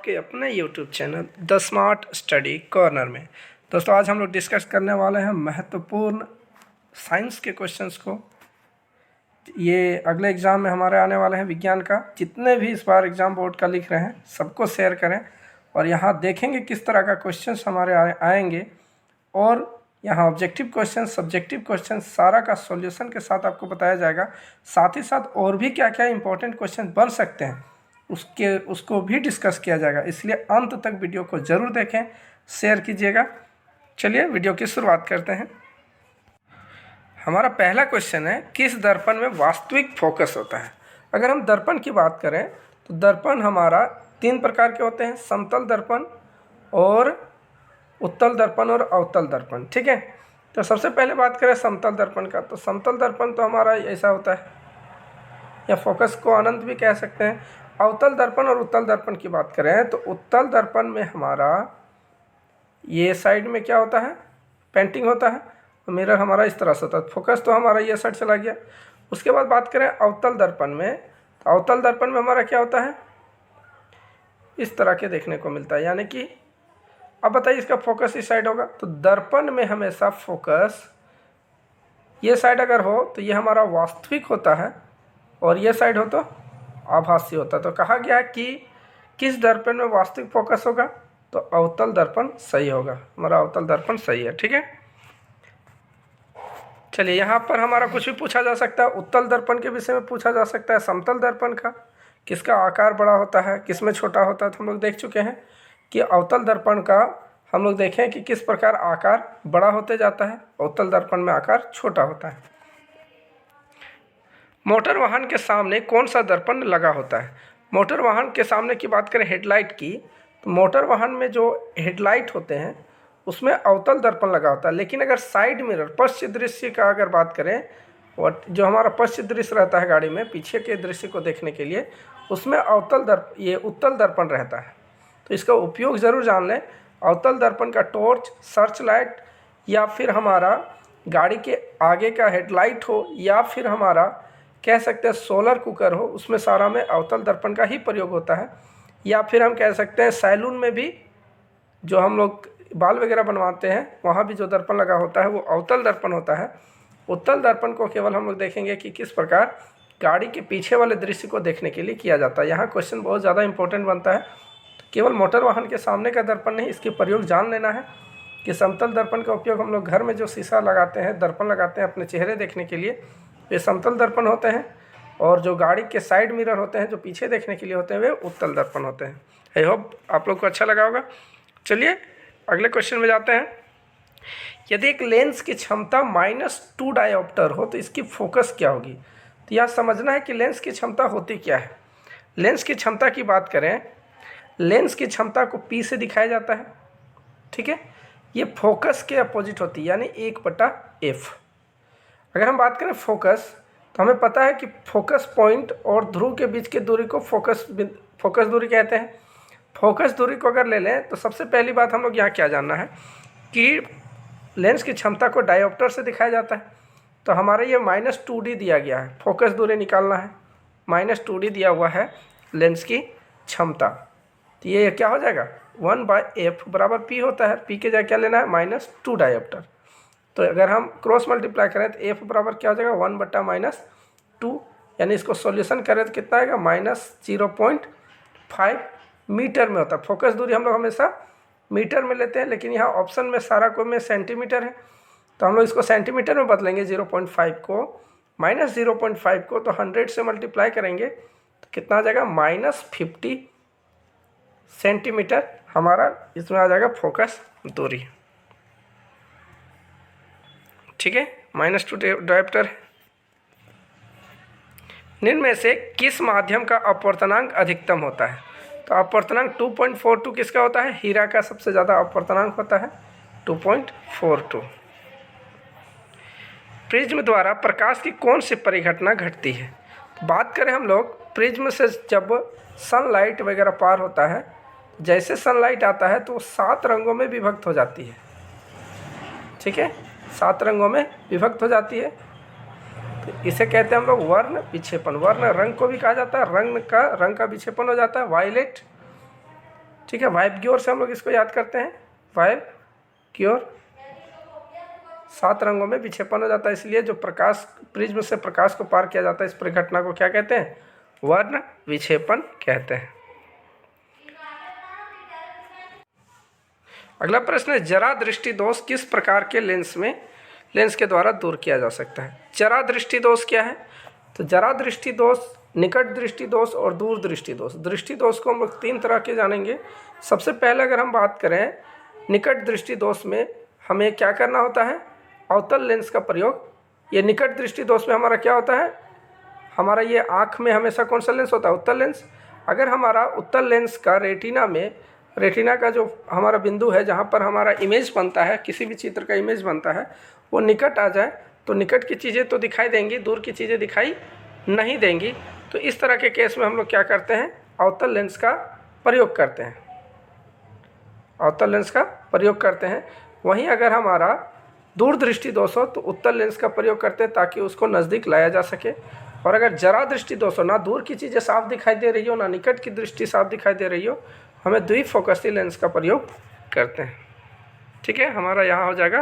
के अपने YouTube channel the smart study corner में। दोस्तों आज हम लोग डिस्कस करने वाले हैं महत्वपूर्ण साइंस के क्वेश्चंस को। ये अगले एग्ज़ाम में हमारे आने वाले हैं विज्ञान का। जितने भी इस बार एग्ज़ाम बोर्ड का लिख रहे हैं सबको शेयर करें और यहाँ देखेंगे किस तरह का क्वेश्चंस हमारे आएंगे और यहाँ ऑब्जेक्टिव क्वेश्चन, सब्जेक्टिव क्वेश्चन सारा का सॉल्यूशन के साथ आपको बताया जाएगा। साथ ही साथ और भी क्या क्या इंपॉर्टेंट क्वेश्चन बन सकते हैं उसको भी डिस्कस किया जाएगा। इसलिए अंत तक वीडियो को ज़रूर देखें, शेयर कीजिएगा। चलिए वीडियो की शुरुआत करते हैं। हमारा पहला क्वेश्चन है, किस दर्पण में वास्तविक फोकस होता है। अगर हम दर्पण की बात करें तो दर्पण हमारा 3 प्रकार के होते हैं, समतल दर्पण और उत्तल दर्पण और अवतल दर्पण। ठीक है, तो सबसे पहले बात करें समतल दर्पण का। तो समतल दर्पण तो हमारा ऐसा होता है, या फोकस को अनंत भी कह सकते हैं। अवतल दर्पण और उत्तल दर्पण की बात करें तो उत्तल दर्पण में हमारा ये साइड में क्या होता है, पेंटिंग होता है, और मिरर हमारा इस तरह से होता है। फोकस तो हमारा ये साइड चला गया। उसके बाद बात करें अवतल दर्पण में, तो अवतल दर्पण में हमारा क्या होता है, इस तरह के देखने को मिलता है। यानी कि अब बताइए इसका फोकस इस साइड होगा, तो दर्पण में हमेशा फोकस ये साइड अगर हो तो ये हमारा वास्तविक होता है और ये साइड हो तो आभासी होता है। तो कहा गया है कि किस दर्पण में वास्तविक फोकस होगा, तो अवतल दर्पण सही होगा, हमारा अवतल दर्पण सही है। ठीक है, चलिए यहाँ पर हमारा कुछ भी पूछा जा सकता है। उत्तल दर्पण के विषय में पूछा जा सकता है, समतल दर्पण का किसका आकार बड़ा होता है, किसमें छोटा होता है। तो हम लोग देख चुके हैं कि अवतल दर्पण का हम लोग देखें कि किस प्रकार आकार बड़ा होते जाता है, अवतल दर्पण में आकार छोटा होता है। मोटर वाहन के सामने कौन सा दर्पण लगा होता है। मोटर वाहन के सामने की बात करें हेडलाइट की, तो मोटर वाहन में जो हेडलाइट होते हैं उसमें अवतल दर्पण लगा होता है। लेकिन अगर साइड मिरर पश्च दृश्य का अगर बात करें, और जो हमारा पश्च दृश्य रहता है गाड़ी में पीछे के दृश्य को देखने के लिए, उसमें ये उत्तल दर्पण रहता है। तो इसका उपयोग ज़रूर जान लें। अवतल दर्पण का टॉर्च, सर्च लाइट, या फिर हमारा गाड़ी के आगे का हेडलाइट हो, या फिर हमारा कह सकते हैं सोलर कुकर हो, उसमें सारा में अवतल दर्पण का ही प्रयोग होता है। या फिर हम कह सकते हैं सैलून में भी जो हम लोग बाल वगैरह बनवाते हैं वहाँ भी जो दर्पण लगा होता है वो अवतल दर्पण होता है। उत्तल दर्पण को केवल हम लोग देखेंगे कि किस प्रकार गाड़ी के पीछे वाले दृश्य को देखने के लिए किया जाता है। यहाँ क्वेश्चन बहुत ज़्यादा इंपॉर्टेंट बनता है। तो केवल मोटर वाहन के सामने का दर्पण नहीं, इसके प्रयोग जान लेना है कि समतल दर्पण का उपयोग हम लोग घर में जो शीशा लगाते हैं, दर्पण लगाते हैं अपने चेहरे देखने के लिए, ये समतल दर्पण होते हैं। और जो गाड़ी के साइड मिरर होते हैं जो पीछे देखने के लिए होते हैं वे उत्तल दर्पण होते हैं। आई होप आप लोग को अच्छा लगा होगा। चलिए अगले क्वेश्चन में जाते हैं। यदि एक लेंस की क्षमता -2 डायोप्टर हो तो इसकी फोकस क्या होगी। तो यह समझना है कि लेंस की क्षमता होती क्या है। लेंस की क्षमता की बात करें, लेंस की क्षमता को P से दिखाया जाता है। ठीक है, ये फोकस के अपोजिट होती है, यानी 1/f। अगर हम बात करें फोकस, तो हमें पता है कि फोकस पॉइंट और ध्रुव के बीच की दूरी को फोकस दूरी कहते हैं। फोकस दूरी को अगर ले लें तो सबसे पहली बात हम लोग यहाँ क्या जानना है कि लेंस की क्षमता को डायोप्टर से दिखाया जाता है। तो हमारा ये -2d दिया गया है, फोकस दूरी निकालना है, -2d दिया हुआ है लेंस की क्षमता। तो ये क्या हो जाएगा, 1/f बराबर p होता है। p के जगह क्या लेना है, -2 डायोप्टर। तो अगर हम क्रॉस मल्टीप्लाई करें तो f बराबर क्या हो जाएगा, 1/-2, यानी इसको सॉल्यूशन करें तो कितना आएगा, -0.5 मीटर में होता है। फोकस दूरी हम लोग हमेशा मीटर में लेते हैं, लेकिन यहाँ ऑप्शन में सारा को में सेंटीमीटर है, तो हम लोग इसको सेंटीमीटर में बदलेंगे। 0.5 को -0.5 को तो 100 से मल्टीप्लाई करेंगे तो कितना आ जाएगा, -50 सेंटीमीटर हमारा इसमें आ जाएगा फोकस दूरी। ठीक है, -2 डायोप्टर। निम्न में से किस माध्यम का अपवर्तनांक अधिकतम होता है। तो अपवर्तनांक 2.42 किसका होता है, हीरा का सबसे ज़्यादा अपवर्तनांक होता है 2.42। प्रिज्म द्वारा प्रकाश की कौन सी परिघटना घटती है। बात करें हम लोग प्रिज्म से, जब सनलाइट वगैरह पार होता है, जैसे सनलाइट आता है तो 7 रंगों में विभक्त हो जाती है। ठीक है, 7 रंगों में विभक्त हो जाती है। तो इसे कहते हैं हम लोग वर्ण विक्षेपण। वर्ण रंग को भी कहा जाता है, रंग का विक्षेपण हो जाता है। वायलेट ठीक है, वाइब्ग्योर से हम लोग इसको याद करते हैं, वाइब्ग्योर 7 रंगों में विक्षेपण हो जाता है, इसलिए जो प्रकाश प्रिज्म से प्रकाश को पार किया जाता है इस परिघटना को क्या कहते हैं, वर्ण विक्षेपण कहते हैं। अगला प्रश्न है, जरा दृष्टि दोष किस प्रकार के लेंस के द्वारा दूर किया जा सकता है। जरा दृष्टि दोष क्या है, तो जरा दृष्टि दोष, निकट दृष्टि दोष और दूर दृष्टि दोष। दृष्टि दोष को हम लोग 3 तरह के जानेंगे। सबसे पहले अगर हम बात करें निकट दृष्टि दोष में हमें क्या करना होता है, अवतल लेंस का प्रयोग। ये निकट दृष्टि दोष में हमारा क्या होता है, हमारा ये आँख में हमेशा कौन सा लेंस होता है, उत्तल लेंस। अगर हमारा उत्तल लेंस का रेटिना का जो हमारा बिंदु है जहाँ पर हमारा इमेज बनता है, किसी भी चित्र का इमेज बनता है, वो निकट आ जाए तो निकट की चीज़ें तो दिखाई देंगी, दूर की चीज़ें दिखाई नहीं देंगी। तो इस तरह के केस में हम लोग क्या करते हैं, अवतल लेंस का प्रयोग करते हैं, अवतल लेंस का प्रयोग करते हैं। वहीं अगर हमारा दूर दृष्टि दोष हो तो उत्तल लेंस का प्रयोग करते हैं ताकि उसको नज़दीक लाया जा सके। और अगर जरा दृष्टि दोष हो, ना दूर की चीज़ें साफ दिखाई दे रही हो ना निकट की दृष्टि साफ दिखाई दे रही हो, हमें द्विफोकसी लेंस का प्रयोग करते हैं। ठीक है, हमारा यहाँ हो जाएगा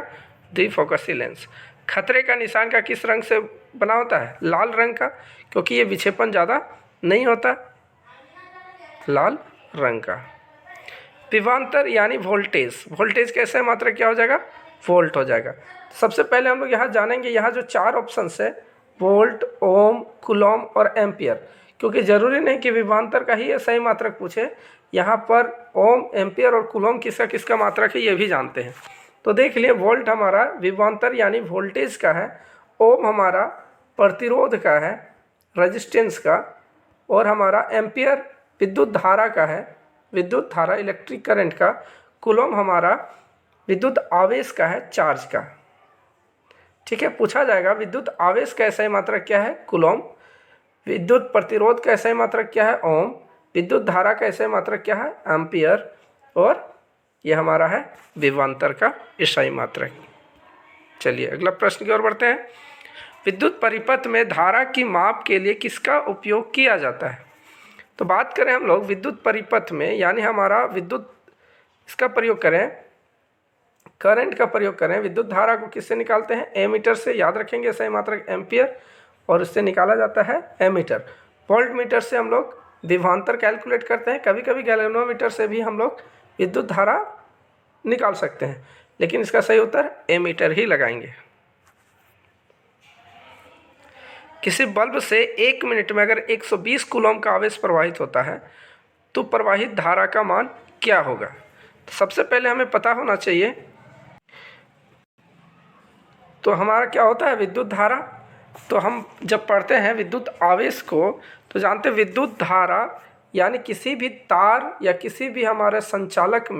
द्विफोकसी लेंस। खतरे का निशान का किस रंग से बना होता है, लाल रंग का, क्योंकि ये विक्षेपण ज़्यादा नहीं होता, लाल रंग का। विभवांतर यानी वोल्टेज कैसे मात्रक क्या हो जाएगा, वोल्ट हो जाएगा। सबसे पहले हम लोग यहाँ जानेंगे, यहाँ जो 4 ऑप्शन है, वोल्ट, ओम, कूलॉम और एम्पियर, क्योंकि ज़रूरी नहीं कि विभवांतर का ही ये सही मात्रक पूछे, यहाँ पर ओम, एम्पियर और कूलॉम किसका किसका मात्रक है ये भी जानते हैं। तो देख लिए, वोल्ट हमारा विभवांतर यानी वोल्टेज का है, ओम हमारा प्रतिरोध का है, रेजिस्टेंस का, और हमारा एम्पियर विद्युत धारा का है, विद्युत धारा इलेक्ट्रिक करंट का, कूलॉम हमारा विद्युत आवेश का है, चार्ज का। ठीक है, पूछा जाएगा विद्युत आवेश का सही मात्रक क्या है, कूलॉम, विद्युत प्रतिरोध का सही मात्रक क्या है, ओम, विद्युत धारा का सही मात्रक क्या है, एम्पियर, और ये हमारा है विभवांतर का सही मात्रक। चलिए अगला प्रश्न की ओर बढ़ते हैं। विद्युत परिपथ में धारा की माप के लिए किसका उपयोग किया जाता है। तो बात करें हम लोग विद्युत परिपथ में, यानी हमारा विद्युत इसका प्रयोग करें, करंट का प्रयोग करें, विद्युत धारा को किससे निकालते हैं, एमीटर से। याद रखेंगे सही मात्रक एम्पियर, और उससे निकाला जाता है एमीटर। वोल्ट मीटर से हम लोग विभवांतर कैलकुलेट करते हैं, कभी कभी गैल्वेनोमीटर से भी हम लोग विद्युत धारा निकाल सकते हैं, लेकिन इसका सही उत्तर एमीटर ही लगाएंगे। किसी बल्ब से 1 मिनट में अगर 120 कूलॉम का आवेश प्रवाहित होता है तो प्रवाहित धारा का मान क्या होगा। तो सबसे पहले हमें पता होना चाहिए, तो हमारा क्या होता है विद्युत धारा। तो हम जब पढ़ते हैं विद्युत आवेश को तो जानते हैं विद्युत धारा यानी किसी भी तार या किसी भी हमारे सुचालक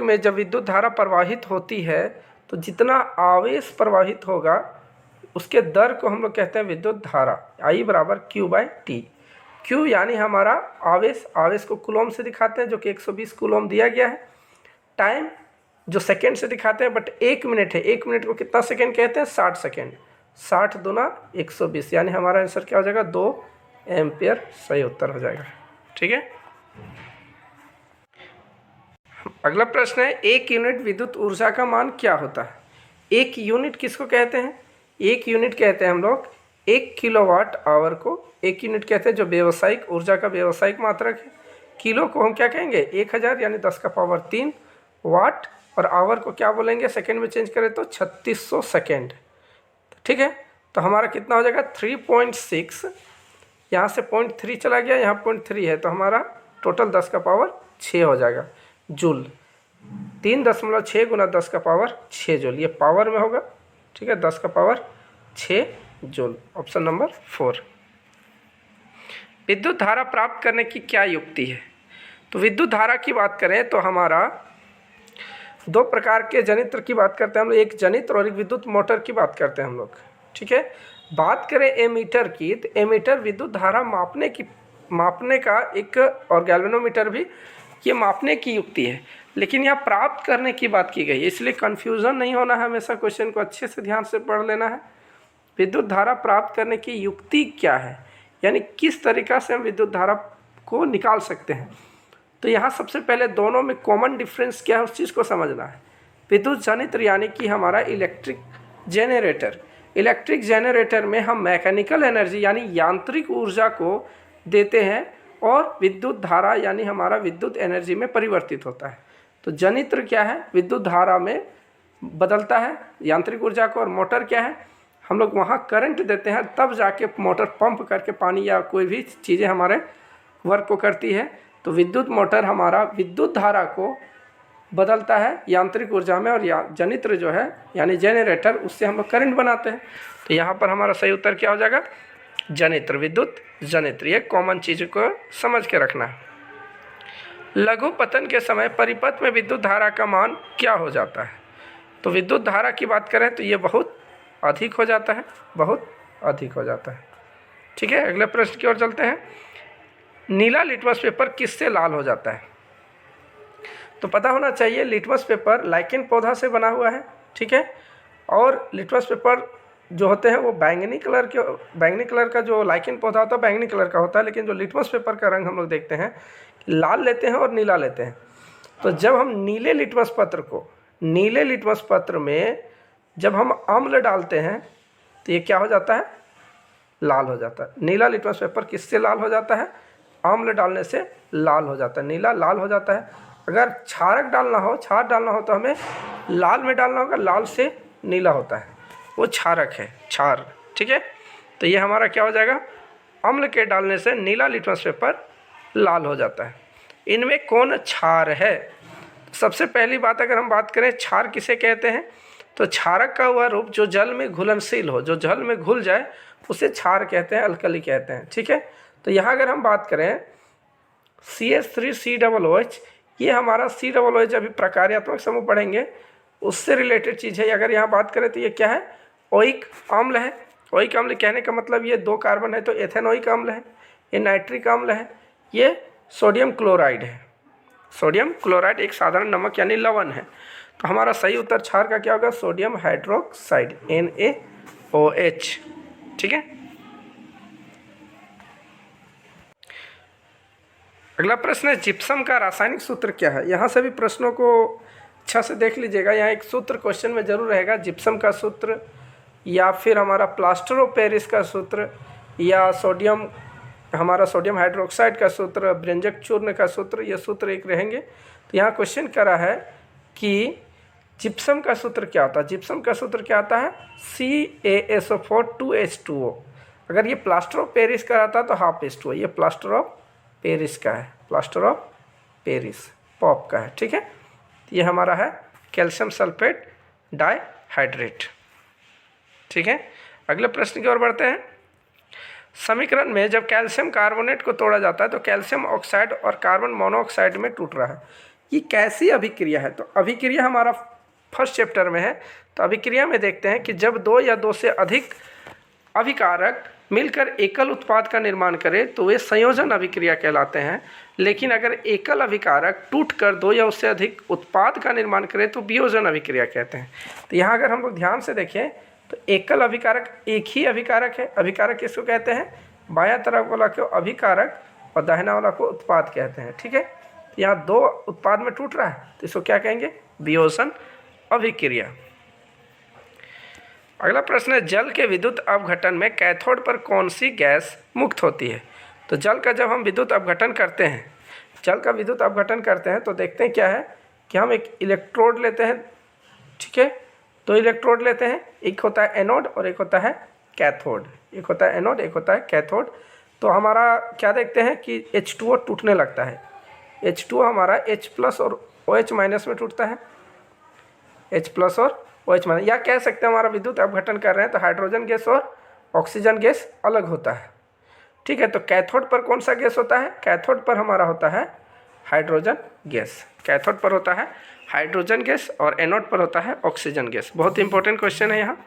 में जब विद्युत धारा प्रवाहित होती है तो जितना आवेश प्रवाहित होगा उसके दर को हम लोग कहते हैं विद्युत धारा, I बराबर Q/T। Q यानी हमारा आवेश को कूलॉम से दिखाते हैं जो कि 120 कूलॉम दिया गया है। टाइम जो सेकेंड से दिखाते हैं, बट 1 मिनट है, 1 मिनट को कितना सेकेंड कहते हैं, 60 सेकेंड, 60 दूना 120, यानी हमारा आंसर क्या हो जाएगा, 2 एम्पियर सही उत्तर हो जाएगा। ठीक है, अगला प्रश्न है, 1 यूनिट विद्युत ऊर्जा का मान क्या होता है। 1 यूनिट किसको कहते हैं, 1 यूनिट कहते हैं हम लोग 1 किलोवाट आवर को 1 यूनिट कहते हैं, जो व्यावसायिक ऊर्जा का व्यावसायिक मात्रक है। किलो को हम क्या कहेंगे, 1000 यानी 10 का पावर 3 वाट, और आवर को क्या बोलेंगे, सेकेंड में चेंज करें तो 3600 सेकेंड। ठीक है, तो हमारा कितना हो जाएगा 3.6, यहाँ से 0.3 चला गया, यहाँ 0.3 है, तो हमारा टोटल 10 का पावर 6 हो जाएगा जूल। 3.6 गुना 10 का पावर 6 जूल, ये पावर में होगा। ठीक है, 10 का पावर 6 जूल, ऑप्शन नंबर 4। विद्युत धारा प्राप्त करने की क्या युक्ति है। तो विद्युत धारा की बात करें तो हमारा 2 प्रकार के जनित्र की बात करते हैं हम लोग, एक जनित्र और एक विद्युत मोटर की बात करते हैं हम लोग। ठीक है, बात करें एमीटर की, तो एमीटर विद्युत धारा मापने का एक, और गैल्वेनोमीटर भी, ये मापने की युक्ति है, लेकिन यहाँ प्राप्त करने की बात की गई है, इसलिए कन्फ्यूज़न नहीं होना है, हमेशा क्वेश्चन को अच्छे से ध्यान से पढ़ लेना है। विद्युत धारा प्राप्त करने की युक्ति क्या है, यानी किस तरीक़ा से हम विद्युत धारा को निकाल सकते हैं। तो यहाँ सबसे पहले दोनों में कॉमन डिफरेंस क्या है उस चीज़ को समझना है। विद्युत जनित्र यानी कि हमारा इलेक्ट्रिक जेनरेटर में हम मैकेनिकल एनर्जी यानी यांत्रिक ऊर्जा को देते हैं और विद्युत धारा यानी हमारा विद्युत एनर्जी में परिवर्तित होता है। तो जनित्र क्या है, विद्युत धारा में बदलता है यांत्रिक ऊर्जा को, और मोटर क्या है, हम लोग वहाँ करंट देते हैं तब जाके मोटर पंप करके पानी या कोई भी चीज़ें हमारे वर्क को करती है। तो विद्युत मोटर हमारा विद्युत धारा को बदलता है यांत्रिक ऊर्जा में, और जनित्र जो है यानी जेनरेटर उससे हम लोग करंट बनाते हैं। तो यहाँ पर हमारा सही उत्तर क्या हो जाएगा, जनित्र, विद्युत जनित्र। ये कॉमन चीज़ को समझ के रखना है। लघु पतन के समय परिपथ में विद्युत धारा का मान क्या हो जाता है। तो विद्युत धारा की बात करें तो ये बहुत अधिक हो जाता है, बहुत अधिक हो जाता है। ठीक है, अगले प्रश्न की ओर चलते हैं। नीला लिटमस पेपर किससे लाल हो जाता है। तो पता होना चाहिए लिटमस पेपर लाइकेन पौधा से बना हुआ है। ठीक है, और लिटमस पेपर जो होते हैं वो बैंगनी कलर का जो लाइकेन पौधा होता है बैंगनी कलर का होता है, लेकिन जो लिटमस पेपर का रंग हम लोग देखते हैं लाल लेते हैं और नीला लेते हैं। तो जब हम नीले लिटमस पत्र में जब हम अम्ल डालते हैं तो ये क्या हो जाता है, लाल हो जाता है। नीला लिटमस पेपर किससे लाल हो जाता है, अम्ल डालने से लाल हो जाता है, नीला लाल हो जाता है। अगर क्षार डालना हो तो हमें लाल में डालना होगा, लाल से नीला होता है, वो क्षारक है, क्षार। ठीक है, तो ये हमारा क्या हो जाएगा, अम्ल के डालने से नीला लिटमस पेपर लाल हो जाता है। इनमें कौन क्षार है। सबसे पहली बात अगर हम बात करें क्षार किसे कहते हैं, तो क्षारक का वह रूप जो जल में घुलनशील हो, जो जल में घुल जाए उसे क्षार कहते हैं, अल्कली कहते हैं। ठीक है, तो यहाँ अगर हम बात करें CH3COOH, ये हमारा COOH अभी प्रकार्यात्मक समूह पढ़ेंगे उससे रिलेटेड चीज़ है। अगर यहाँ बात करें तो ये क्या है, ओइक अम्ल है। ओइक अम्ल कहने का मतलब ये 2 कार्बन है तो एथेनोइक अम्ल है, ये नाइट्रिक अम्ल है, ये सोडियम क्लोराइड है। सोडियम क्लोराइड एक साधारण नमक यानी लवण है। तो हमारा सही उत्तर क्षार का क्या होगा, सोडियम हाइड्रोक्साइड NaOH। ठीक है, अगला प्रश्न है जिप्सम का रासायनिक सूत्र क्या है। यहाँ से भी प्रश्नों को अच्छा से देख लीजिएगा, यहाँ एक सूत्र क्वेश्चन में जरूर रहेगा, जिप्सम का सूत्र या फिर हमारा प्लास्टर ऑफ पेरिस का सूत्र या हमारा सोडियम हाइड्रोक्साइड का सूत्र, ब्रेंजक चूर्ण का सूत्र, ये सूत्र एक रहेंगे। तो यहाँ क्वेश्चन करा है कि जिप्सम का सूत्र क्या होता है। जिप्सम का सूत्र क्या आता है, CaSO4 2H2O। अगर ये प्लास्टर ऑफ पेरिस का रहता तो हाफ H2O, ये प्लास्टर ऑफ पेरिस का है, प्लास्टर ऑफ पेरिस पॉप का है। ठीक है, ये हमारा है कैल्शियम सल्फेट डाइहाइड्रेट। ठीक है, अगले प्रश्न की ओर बढ़ते हैं। समीकरण में जब कैल्शियम कार्बोनेट को तोड़ा जाता है तो कैल्शियम ऑक्साइड और कार्बन मोनोऑक्साइड में टूट रहा है, ये कैसी अभिक्रिया है। तो अभिक्रिया हमारा फर्स्ट चैप्टर में है। तो अभिक्रिया में देखते हैं कि जब 2 या 2 से अधिक अभिकारक मिलकर एकल उत्पाद का निर्माण करें तो वे संयोजन अभिक्रिया कहलाते हैं। लेकिन अगर एकल अभिकारक टूटकर 2 या उससे अधिक उत्पाद का निर्माण करें तो वियोजन अभिक्रिया कहते हैं। तो यहाँ अगर हम लोग ध्यान से देखें तो एकल अभिकारक एक ही अभिकारक है। अभिकारक किसको कहते हैं, बायां तरफ वाला को अभिकारक और दाहिना वाला को उत्पाद कहते हैं। ठीक है, तो यहाँ 2 उत्पाद में टूट रहा है तो इसको क्या कहेंगे, वियोजन अभिक्रिया। अगला प्रश्न है जल के विद्युत अपघटन में कैथोड पर कौन सी गैस मुक्त होती है। तो जल का जब हम विद्युत अपघटन करते हैं, तो देखते हैं क्या है कि हम एक इलेक्ट्रोड लेते हैं। ठीक है, 2 इलेक्ट्रोड लेते हैं, एक होता है एनोड और एक होता है कैथोड। एक होता है एनोड, एक होता है कैथोड। तो हमारा क्या देखते हैं कि H2O टूटने लगता है। H2O हमारा H+ और OH- में टूटता है, H+ और OH-, या कह सकते हैं हमारा विद्युत अपघटन कर रहे हैं तो हाइड्रोजन गैस और ऑक्सीजन गैस अलग होता है। ठीक है, तो कैथोड पर कौन सा गैस होता है, कैथोड पर हमारा होता है हाइड्रोजन गैस। कैथोड पर होता है हाइड्रोजन गैस और एनोड पर होता है ऑक्सीजन गैस। बहुत इंपॉर्टेंट क्वेश्चन है यहाँ।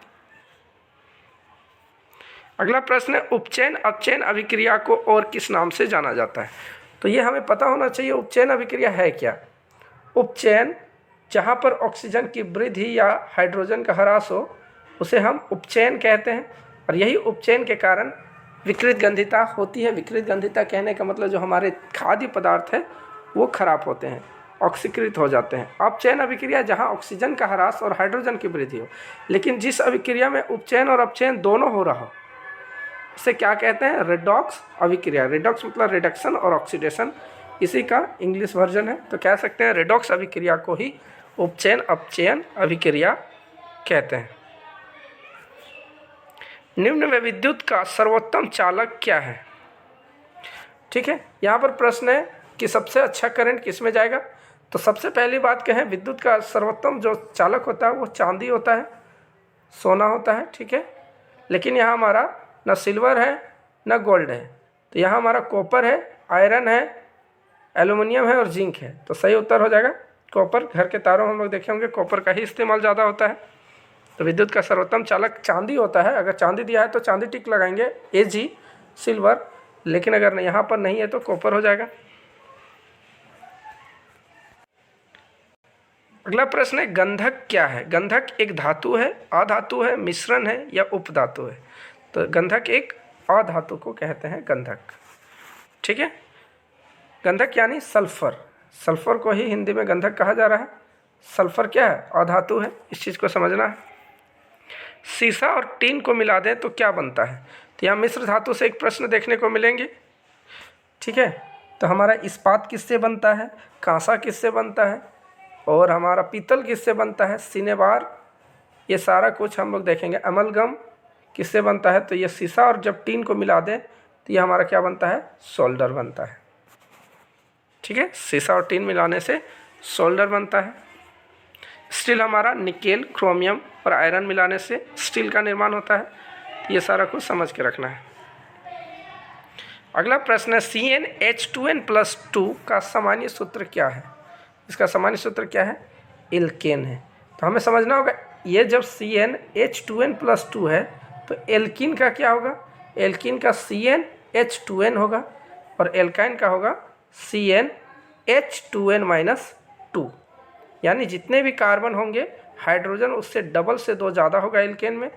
अगला प्रश्न है उपचयन अपचयन अभिक्रिया को और किस नाम से जाना जाता है। तो ये हमें पता होना चाहिए उपचयन अभिक्रिया है क्या। उपचयन जहाँ पर ऑक्सीजन की वृद्धि या हाइड्रोजन का ह्रास हो उसे हम उपचयन कहते हैं, और यही उपचयन के कारण विकृत गंधिता होती है। विकृत गंधिता कहने का मतलब जो हमारे खाद्य पदार्थ है वो खराब होते हैं, ऑक्सीकृत हो जाते हैं। अपचयन अभिक्रिया जहाँ ऑक्सीजन का ह्रास और हाइड्रोजन की वृद्धि हो, लेकिन जिस अभिक्रिया में उपचयन और अपचयन दोनों हो रहा हो उसे क्या कहते हैं? रेडॉक्स अभिक्रिया। रेडॉक्स मतलब रिडक्शन और ऑक्सीडेशन, इसी का इंग्लिश वर्जन है। तो कह सकते हैं रेडॉक्स अभिक्रिया को ही उपचयन अपचयन अभिक्रिया कहते हैं। निम्न में विद्युत का सर्वोत्तम चालक क्या है? ठीक है, यहाँ पर प्रश्न है कि सबसे अच्छा करंट किस में जाएगा। तो सबसे पहली बात कहें, विद्युत का सर्वोत्तम जो चालक होता है वो चांदी होता है, सोना होता है। ठीक है, लेकिन यहाँ हमारा न सिल्वर है न गोल्ड है, तो यहाँ हमारा कॉपर है, आयरन है, एल्युमिनियम है और जिंक है। तो सही उत्तर हो जाएगा कॉपर। घर के तारों में हम लोग देखे होंगे कॉपर का ही इस्तेमाल ज़्यादा होता है। तो विद्युत का सर्वोत्तम चालक चांदी होता है। अगर चांदी दिया है तो चांदी टिक लगाएंगे, Ag सिल्वर, लेकिन अगर यहाँ पर नहीं है तो कॉपर हो जाएगा। अगला प्रश्न है गंधक क्या है? गंधक एक धातु है, अधातु है, मिश्रण है या उपधातु है? तो गंधक एक अधातु को कहते हैं गंधक। ठीक है, गंधक यानी सल्फर। सल्फर को ही हिंदी में गंधक कहा जा रहा है। सल्फर क्या है? अधातु है, इस चीज़ को समझना है। सीसा और टीन को मिला दें तो क्या बनता है? तो यहाँ मिश्र धातु से एक प्रश्न देखने को मिलेंगे। ठीक है, तो हमारा इस्पात किससे बनता है, कांसा किससे बनता है और हमारा पीतल किससे बनता है, सिनेबार, ये सारा कुछ हम लोग देखेंगे। अमलगम किससे बनता है? तो ये सीसा और जब टीन को मिला दें तो ये हमारा क्या बनता है? सोल्डर बनता है। ठीक है, सीसा और टीन मिलाने से सोल्डर बनता है। स्टील हमारा निकेल, क्रोमियम और आयरन मिलाने से स्टील का निर्माण होता है। तो ये सारा कुछ समझ के रखना है। अगला प्रश्न है CnH2n+2 का सामान्य सूत्र क्या है? इसका सामान्य सूत्र क्या है? एल्केन है। तो हमें समझना होगा ये जब CnH2n+2 है तो एल्कीन का क्या होगा? एल्कीन का CnH2n होगा और एल्काइन का होगा CnH2n-2। यानी जितने भी कार्बन होंगे हाइड्रोजन उससे डबल से 2 ज़्यादा होगा एल्केन में,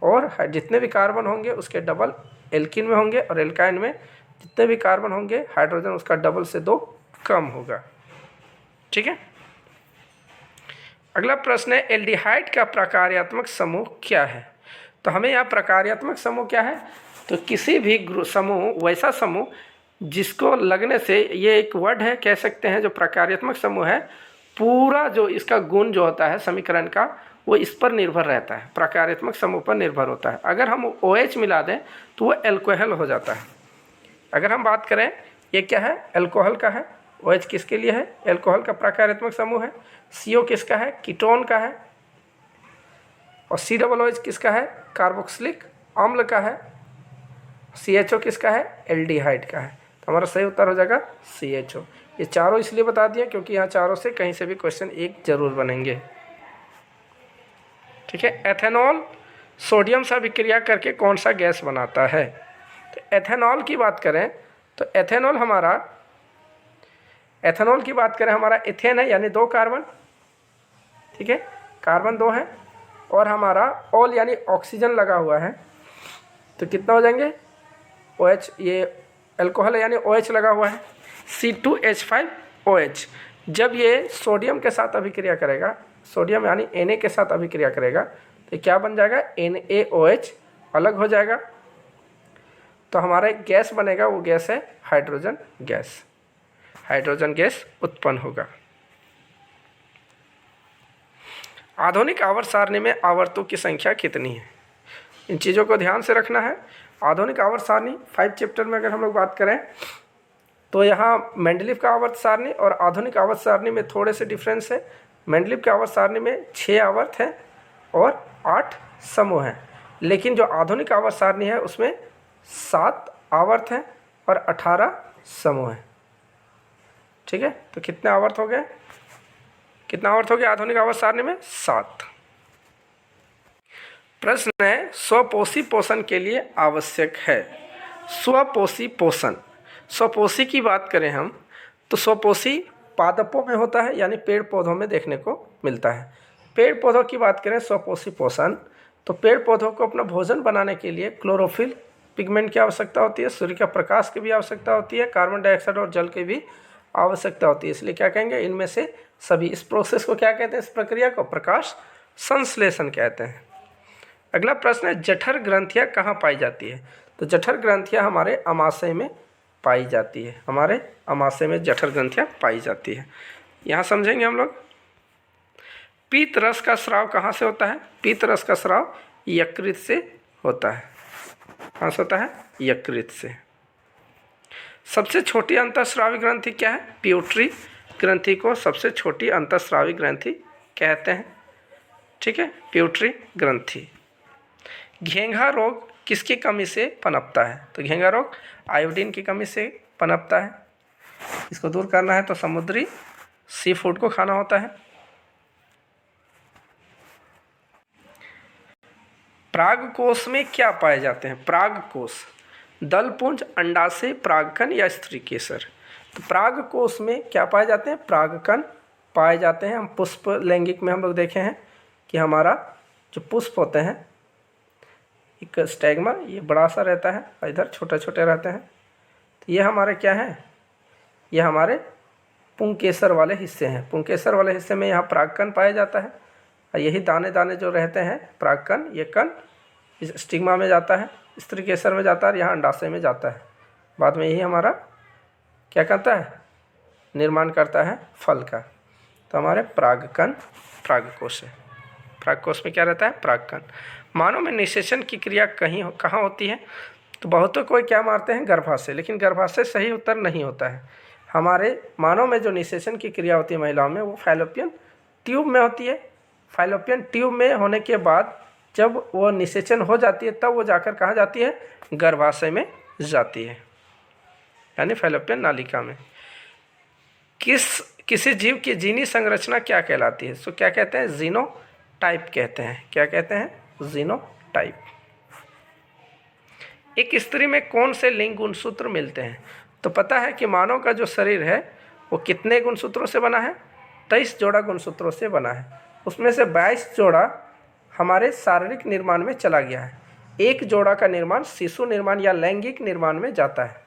और जितने भी कार्बन होंगे उसके डबल एल्कीन में होंगे, और एल्काइन में जितने भी कार्बन होंगे हाइड्रोजन उसका डबल से 2 कम होगा। ठीक है, अगला प्रश्न है एल्डिहाइड का प्रकार्यात्मक समूह क्या है? तो हमें यहाँ प्रकार्यात्मक समूह क्या है? तो किसी भी समूह, वैसा समूह जिसको लगने से, ये एक वर्ड है कह सकते हैं, जो प्रकार्यात्मक समूह है पूरा जो इसका गुण जो होता है समीकरण का वो इस पर निर्भर रहता है, प्रकार्यात्मक समूह पर निर्भर होता है। अगर हम OH मिला दें तो वो एल्कोहल हो जाता है। अगर हम बात करें ये क्या है? एल्कोहल का है। OH किसके लिए है? एल्कोहल का प्रकार्यात्मक समूह है। CO किसका है? कीटोन का है। और COOH किसका है? कार्बोक्सिलिक अम्ल का है। CHO किसका है? एल्डिहाइड का है। तो हमारा सही उत्तर हो जाएगा CHO। ये चारों इसलिए बता दिए क्योंकि यहाँ चारों से कहीं से भी क्वेश्चन एक जरूर बनेंगे। ठीक है, एथेनॉल सोडियम से अभिक्रिया करके कौन सा गैस बनाता है? तो एथेनॉल की बात करें तो एथेनॉल की बात करें हमारा एथेन है, यानी 2 कार्बन। ठीक है, कार्बन 2 है और हमारा ऑल यानी ऑक्सीजन लगा हुआ है, तो कितना हो जाएंगे? OH, ये एल्कोहल है यानी OH लगा हुआ है, C2H5OH। जब ये सोडियम के साथ अभिक्रिया करेगा, सोडियम यानी Na के साथ अभिक्रिया करेगा, तो क्या बन जाएगा? NaOH अलग हो जाएगा, तो हमारा एक गैस बनेगा, वो गैस है हाइड्रोजन गैस। हाइड्रोजन गैस उत्पन्न होगा। आधुनिक आवर्त सारणी में आवर्तों की संख्या कितनी है? इन चीज़ों को ध्यान से रखना है। आधुनिक आवर्त सारणी 5 चैप्टर में अगर हम लोग बात करें तो यहाँ मेंडलीव का आवर्त सारणी और आधुनिक आवर्त सारणी में थोड़े से डिफरेंस है। मेंडलीव के आवर्त सारणी में 6 आवर्त हैं और 8 समूह हैं, लेकिन जो आधुनिक आवर्त सारणी है उसमें 7 आवर्त हैं और 18 समूह हैं। ठीक है, तो कितने आवर्त हो गए? कितना आवर्त हो गया आधुनिक आवर्त सारणी में? 7। प्रश्न है स्वपोषी पोषण के लिए आवश्यक है। स्वपोषी पोषण, स्वपोषी की बात करें हम तो स्वपोषी पादपों में होता है, यानी पेड़ पौधों में देखने को मिलता है। पेड़ पौधों की बात करें स्वपोषी पोषण, तो पेड़ पौधों को अपना भोजन बनाने के लिए क्लोरोफिल पिगमेंट की आवश्यकता होती है, सूर्य का प्रकाश की भी आवश्यकता होती है, कार्बन डाइऑक्साइड और जल की भी आवश्यकता होती है, इसलिए क्या कहेंगे, इनमें से सभी। इस प्रोसेस को क्या कहते हैं, इस प्रक्रिया को प्रकाश संश्लेषण कहते हैं। अगला प्रश्न है, जठर ग्रंथियाँ कहाँ पाई जाती है? तो जठर ग्रंथियाँ हमारे अमाशय में पाई जाती है, हमारे अमाशय में जठर ग्रंथियाँ पाई जाती है। यहाँ समझेंगे हम लोग। पीत रस का स्राव कहाँ से होता है? पीत रस का स्राव यकृत से होता है। कहाँ से होता है? यकृत से। सबसे छोटी अंतःस्रावी ग्रंथि क्या है? पिट्यूटरी ग्रंथि को सबसे छोटी अंतःस्रावी ग्रंथि कहते हैं। ठीक है, पिट्यूटरी ग्रंथि। घेंघा रोग किसकी कमी से पनपता है? तो घेंघा रोग आयोडीन की कमी से पनपता है। इसको दूर करना है तो समुद्री सी फूड को खाना होता है। परागकोश में क्या पाए जाते हैं? परागकोश, दलपुंज, अंडाशय, परागकण या स्त्री केसर। तो परागकोश में क्या पाए जाते हैं? परागकण पाए जाते हैं। हम पुष्प लैंगिक में हम लोग देखे हैं कि हमारा जो पुष्प होते हैं, एक स्टैग्मा ये बड़ा सा रहता है और इधर छोटे छोटे रहते हैं। तो ये हमारे क्या हैं? ये हमारे पुंकेसर वाले हिस्से हैं। पुंकेसर वाले हिस्से में यहाँ परागकण पाया जाता है और यही दाने दाने जो रहते हैं परागकण, ये कण इस स्टिग्मा में जाता है, स्त्री केसर में जाता है और यहाँ अंडाशय में जाता है। बाद में यही हमारा क्या करता है? निर्माण करता है फल का। तो हमारे परागकण परागकोश है। परागकोश में क्या रहता है? परागकण। मानव में निषेचन की क्रिया कहाँ होती है? तो बहुतों को क्या मारते हैं? गर्भाशय। लेकिन गर्भाशय सही उत्तर नहीं होता है। हमारे मानव में जो निषेचन की क्रिया होती है महिलाओं में, वो फैलोपियन ट्यूब में होती है। फैलोपियन ट्यूब में होने के बाद जब वो निषेचन हो जाती है तब वो जाकर कहाँ जाती है? गर्भाशय में जाती है, यानी फैलोपियन नालिका में। किसी जीव की जीनी संरचना क्या कहलाती है? सो क्या कहते हैं? जीनोटाइप कहते हैं। क्या कहते हैं? जीनोटाइप। एक स्त्री में कौन से लिंग गुणसूत्र मिलते हैं? तो पता है कि मानव का जो शरीर है वो कितने गुणसूत्रों से बना है? 23 जोड़ा गुणसूत्रों से बना है। उसमें से 22 जोड़ा हमारे शारीरिक निर्माण में चला गया है। एक जोड़ा का निर्माण शिशु निर्माण या लैंगिक निर्माण में जाता है।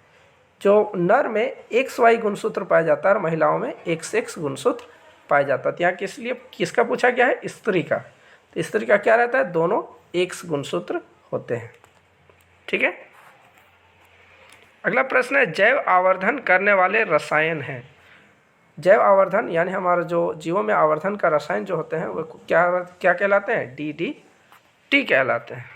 जो नर में XY गुणसूत्र पाया जाता है और महिलाओं में XX गुणसूत्र पाया जाता है। यहाँ किसका पूछा गया है? स्त्री का। तो स्त्री का क्या रहता है? दोनों X गुणसूत्र होते हैं। ठीक है। अगला प्रश्न है, जैव आवर्धन करने वाले रसायन हैं। जैव आवर्धन यानी हमारा जो जीवों में आवर्धन का रसायन जो होते हैं वो क्या कहलाते हैं? DDT कहलाते हैं।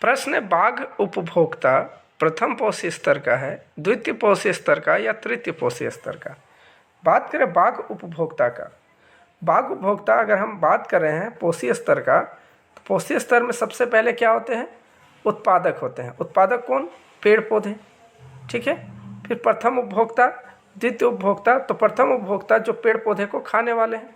प्रश्न, बाघ उपभोक्ता प्रथम पोषी स्तर का है, द्वितीय पोषी स्तर का या तृतीय पोषी स्तर का? बात करें बाघ उपभोक्ता का। बाघ उपभोक्ता अगर हम बात कर रहे हैं पोषी स्तर का, तो पोषी स्तर में सबसे पहले क्या होते हैं? उत्पादक होते हैं। उत्पादक कौन? पेड़ पौधे। ठीक है। फिर प्रथम उपभोक्ता, द्वितीय उपभोक्ता। तो प्रथम उपभोक्ता जो पेड़ पौधे को खाने वाले हैं,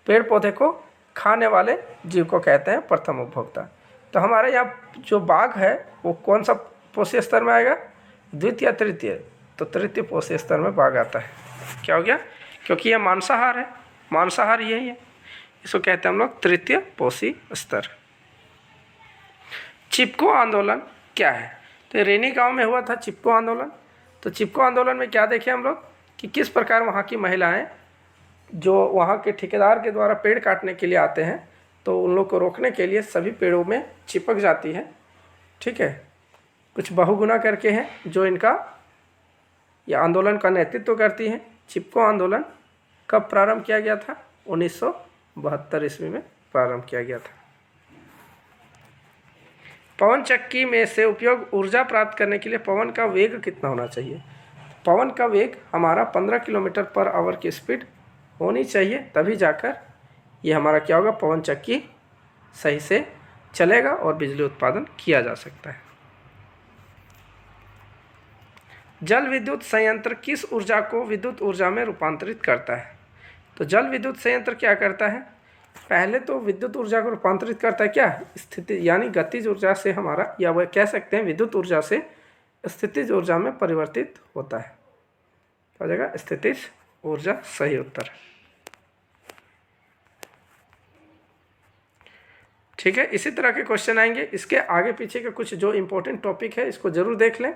पेड़ पौधे को खाने वाले जीव को कहते हैं प्रथम उपभोक्ता। तो हमारे यहाँ जो बाघ है वो कौन सा पोषी स्तर में आएगा? द्वितीय तृतीय। तो तृतीय पोषी स्तर में बाघ आता है। क्या हो गया? क्योंकि यह मांसाहार है, मांसाहार यही है, इसको कहते हैं हम लोग तृतीय पोषी स्तर। चिपको आंदोलन क्या है? तो रेनी गांव में हुआ था चिपको आंदोलन। तो चिपको आंदोलन में क्या देखे हम लोग कि किस प्रकार वहाँ की महिलाएं जो वहाँ के ठेकेदार के द्वारा पेड़ काटने के लिए आते हैं, तो उन लोग को रोकने के लिए सभी पेड़ों में चिपक जाती है। ठीक है। कुछ बहुगुना करके हैं जो इनका यह आंदोलन का नेतृत्व करती हैं। चिपको आंदोलन कब प्रारंभ किया गया था? 1972 ईस्वी में प्रारंभ किया गया था। पवन चक्की में से उपयोग ऊर्जा प्राप्त करने के लिए पवन का वेग कितना होना चाहिए? पवन का वेग हमारा 15 किलोमीटर पर आवर की स्पीड होनी चाहिए, तभी जाकर ये हमारा क्या होगा? पवन चक्की सही से चलेगा और बिजली उत्पादन किया जा सकता है। जल विद्युत संयंत्र किस ऊर्जा को विद्युत ऊर्जा में रूपांतरित करता है? तो जल विद्युत संयंत्र क्या करता है? पहले तो विद्युत ऊर्जा को रूपांतरित करता है क्या? स्थिति यानी गतिज ऊर्जा से हमारा, या वह कह सकते हैं विद्युत ऊर्जा से स्थितिज ऊर्जा में परिवर्तित होता है। हो जाएगा स्थितिज ऊर्जा सही उत्तर। ठीक है, इसी तरह के क्वेश्चन आएंगे। इसके आगे पीछे के कुछ जो इंपॉर्टेंट टॉपिक है इसको ज़रूर देख लें।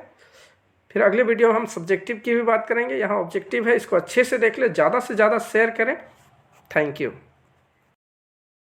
फिर अगले वीडियो में हम सब्जेक्टिव की भी बात करेंगे। यहाँ ऑब्जेक्टिव है, इसको अच्छे से देख लें, ज़्यादा से ज़्यादा शेयर करें। Thank you.